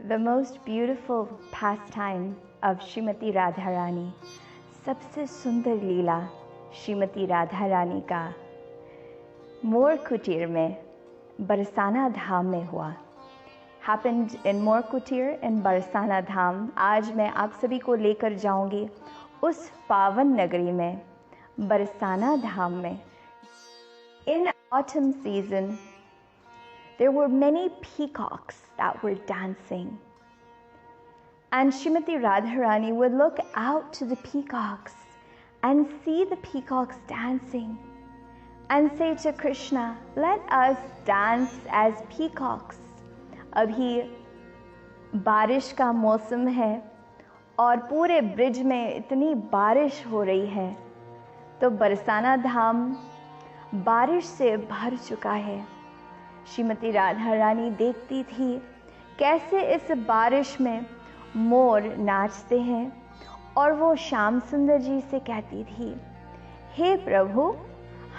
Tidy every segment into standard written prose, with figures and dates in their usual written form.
The most beautiful pastime of Srimati Radharani, सबसे सुंदर लीला श्रीमती राधा रानी का मोर कुटीर में बरसाना धाम में हुआ. Happened in मोर कुटीर in बरसाना धाम. आज मैं आप सभी को लेकर जाऊंगी उस पावन नगरी में, बरसाना धाम में. In autumn season, there were many peacocks that were dancing. And Srimati Radharani would look out to the peacocks and see the peacocks dancing and say to Krishna, let us dance as peacocks. अभी बारिश का मौसम है और पूरे bridge में इतनी बारिश हो रही है, तो बरसाना धाम बारिश से भर चुका है. श्रीमती राधा रानी देखती थी कैसे इस बारिश में मोर नाचते हैं, और वो श्याम सुंदर जी से कहती थी, हे प्रभु,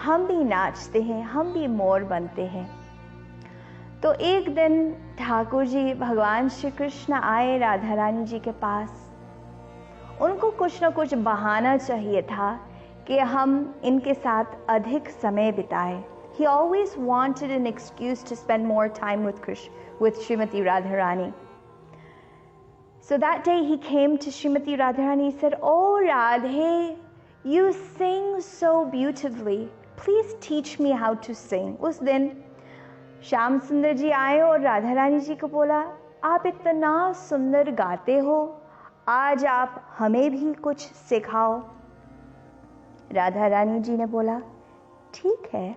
हम भी नाचते हैं, हम भी मोर बनते हैं. तो एक दिन ठाकुर जी भगवान श्री कृष्ण आए राधा रानी जी के पास. उनको कुछ ना कुछ बहाना चाहिए था कि हम इनके साथ अधिक समय बिताएं. He always wanted an excuse to spend more time with Srimati Radharani. So that day he came to Srimati Radharani. He said, "Oh Radhe, you sing so beautifully. Please teach me how to sing." उस दिन श्याम सुंदर जी आए और राधा रानी जी को बोला, आप इतना सुंदर गाते हो, आज आप हमें भी कुछ सिखाओ. राधा रानी जी ने बोला, ठीक है.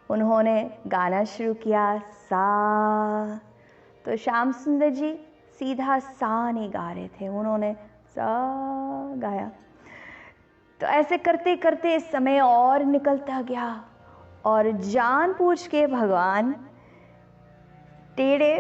उन्होंने गाना शुरू किया, सा. तो श्याम सुंदर जी सीधा सा नहीं गा रहे थे, उन्होंने सा गाया. तो ऐसे करते करते समय और निकलता गया और जानबूझ के भगवान टेढ़े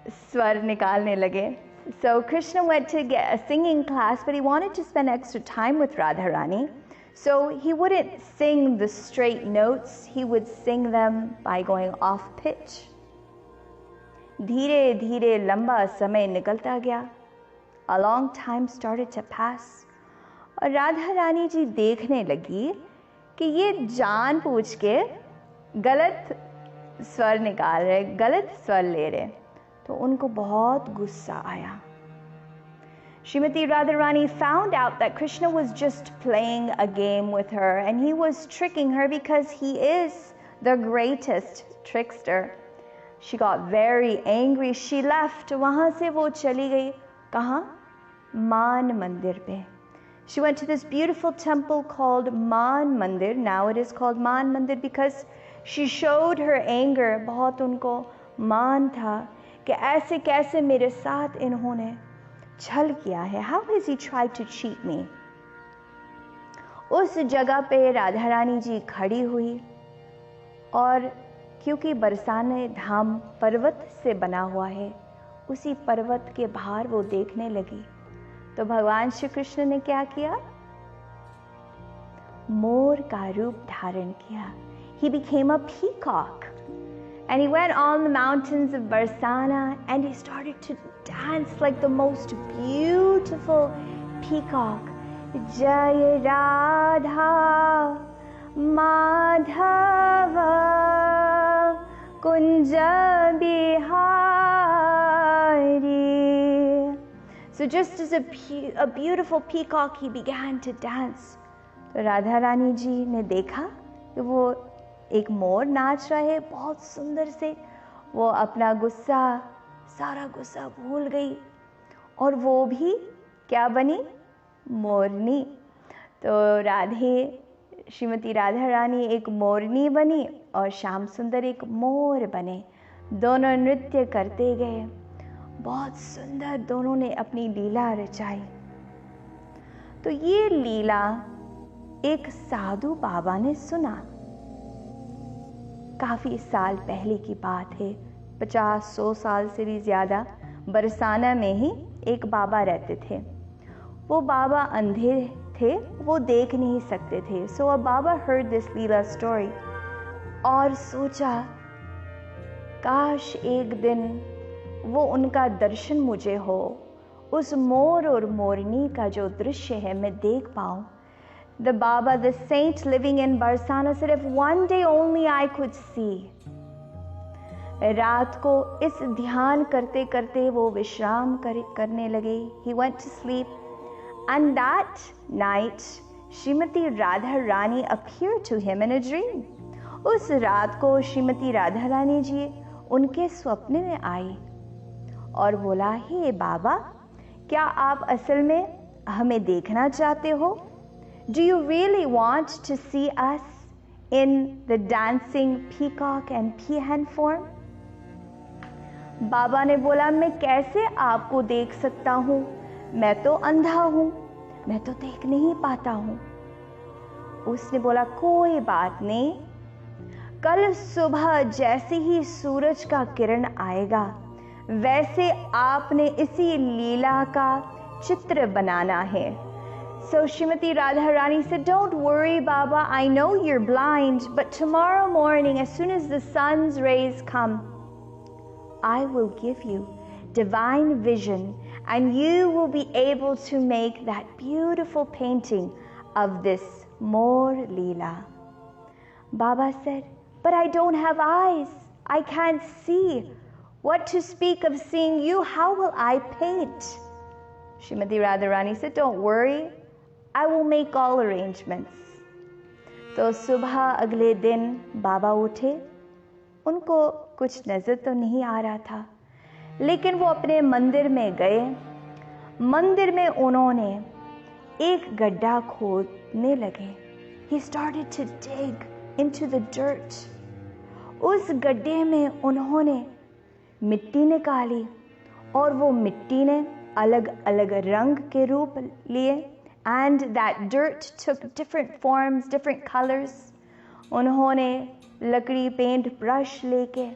स्वर निकालने लगे. So Krishna went to get a singing class, but he wanted to spend extra time with Radharani. So he wouldn't sing the straight notes, he would sing them by going off pitch. धीरे धीरे लंबा समय निकलता गया. A long time started to pass. और राधा रानी जी देखने लगी कि ये जानबूझ के गलत स्वर निकाल रहे, गलत स्वर ले रहे. तो उनको बहुत गुस्सा आया. Srimati Radharani found out that Krishna was just playing a game with her and he was tricking her because he is the greatest trickster. She got very angry. She left. वहाँ से वो चली गई. कहाँ? मान मंदिर पे. She went to this beautiful temple called मान मंदिर. Now it is called मान मंदिर because she showed her anger. बहुत उनको मान था कि ऐसे कैसे मेरे साथ इन्होंने छल किया है. How has he tried to cheat me? उस जगह पे राधा रानी जी खड़ी हुई और क्योंकि बरसाने धाम पर्वत से बना हुआ है, उसी पर्वत के बाहर वो देखने लगी. तो भगवान श्री कृष्ण ने क्या किया? मोर का रूप धारण किया. He became a peacock. And he went on the mountains of Barsana and he started to dance like the most beautiful peacock. Jai Radha Madhava Kunja Bihari. So just as a beautiful peacock, he began to dance. तो राधा रानी जी ने देखा कि वो एक मोर नाच रहा है बहुत सुंदर से. वो अपना गुस्सा, सारा गुस्सा भूल गई और वो भी क्या बनी? मोरनी. तो श्रीमती राधा रानी एक मोरनी बनी और श्याम सुंदर एक मोर बने. दोनों नृत्य करते गए. बहुत सुंदर दोनों ने अपनी लीला रचाई. तो ये लीला एक साधु बाबा ने सुना. काफ़ी साल पहले की बात है, 50-100 साल से भी ज़्यादा. बरसाना में ही एक बाबा रहते थे. वो बाबा अंधे थे, वो देख नहीं सकते थे. सो अ बाबा heard this लीला स्टोरी और सोचा, काश एक दिन वो उनका दर्शन मुझे हो, उस मोर और मोरनी का जो दृश्य है मैं देख पाऊं. The Baba, the saint living in Barsana, said, if one day only I could see. रात को इस ध्यान करते करते वो विश्राम करने लगे. He went to sleep, and that night Shrimati Radha Rani appeared to him in a dream. उस रात को श्रीमती राधा रानी जी उनके स्वप्न में आई और बोला, हे बाबा, क्या आप असल में हमें देखना चाहते हो? Do you really want to see us in the dancing peacock and peahen form? बाबा ने बोला, मैं कैसे आपको देख सकता हूँ? मैं तो अंधा हूँ, मैं तो देख नहीं पाता हूँ. उसने बोला, कोई बात नहीं, कल सुबह जैसे ही सूरज का किरण आएगा वैसे आपने इसी लीला का चित्र बनाना है. So Srimati Radharani said, don't worry, Baba, I know you're blind, but tomorrow morning, as soon as the sun's rays come, I will give you divine vision and you will be able to make that beautiful painting of this More Leela. Baba said, but I don't have eyes. I can't see. What to speak of seeing you? How will I paint? Srimati Radharani said, don't worry. I will make all arrangements. तो सुबह अगले दिन बाबा उठे. उनको कुछ नजर तो नहीं आ रहा था, लेकिन वो अपने मंदिर में गए. मंदिर में उन्होंने एक गड्ढा खोदने लगे. He started to dig into the dirt. उस गड्ढे में उन्होंने मिट्टी निकाली और वो मिट्टी ने अलग अलग रंग के रूप लिए. And that dirt took different forms, different colors. उन्होंने लकड़ी पेंट ब्रश लेके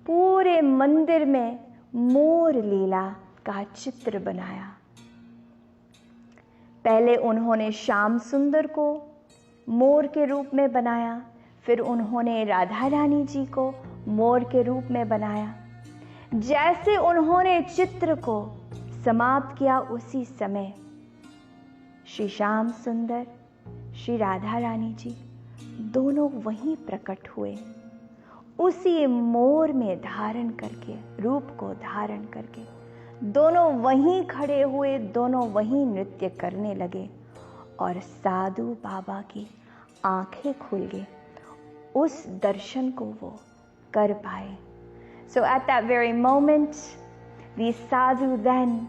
पूरे मंदिर में मोर लीला का चित्र बनाया. पहले उन्होंने श्याम सुंदर को मोर के रूप में बनाया, फिर उन्होंने राधा रानी जी को मोर के रूप में बनाया. जैसे उन्होंने चित्र को समाप्त किया, उसी समय श्री श्याम सुंदर, श्री राधा रानी जी दोनों वहीं प्रकट हुए, उसी मोर में धारण करके, रूप को धारण करके. दोनों वहीं खड़े हुए, दोनों वहीं नृत्य करने लगे और साधु बाबा की आंखें खुल गई. उस दर्शन को वो कर पाए. So at that very moment, the sadhu then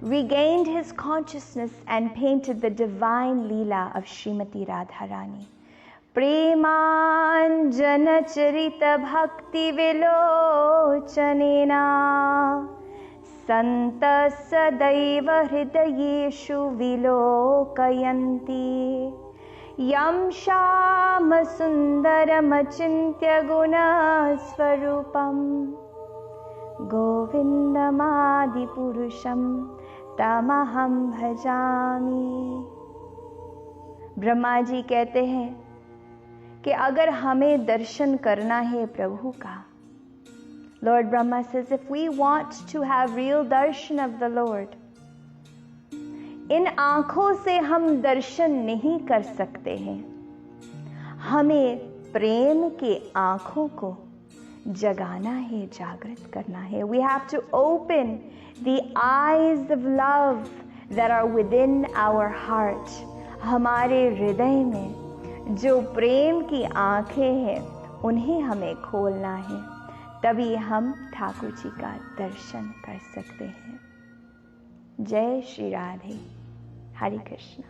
regained his consciousness and painted the divine Leela of Srimati Radharani. Premanjana charita bhakti vilochanena santa sadaiva hridayeshu vilokayanti yam shama sundaram achintya guna swarupam govindamadi purusham तमहम भजामि. Brahma ji कहते हैं कि अगर हमें दर्शन करना है प्रभु का, Lord Brahma says, if we want to have real darshan of the Lord, इन आंखों से हम दर्शन नहीं कर सकते हैं. हमें प्रेम के आंखों को जगाना है, जागृत करना है. We have to open the eyes of love that are within our heart. हमारे हृदय में जो प्रेम की आंखें हैं उन्हें हमें खोलना है, तभी हम ठाकुर जी का दर्शन कर सकते हैं. जय श्री राधे. हरे कृष्ण.